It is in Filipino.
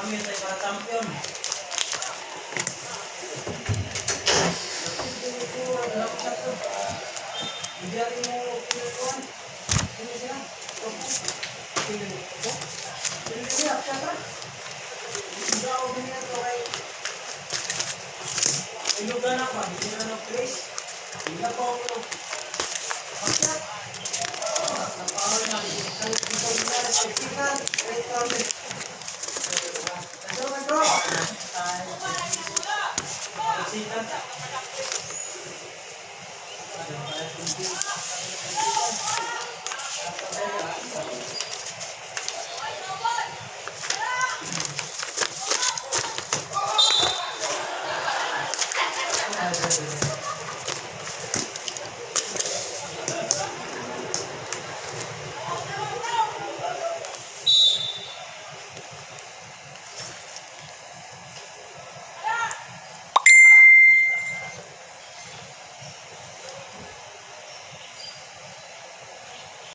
kami tayo para champion. Bigyan mo kinukuhan. Sino siya? Sino siya? Sino siya? Hindi ako binigyan ito kay ilugan ako. Hindi na ng place. Hindi na po ako. Pagkat. Napahal na. Hindi ko na. Signal. Wait,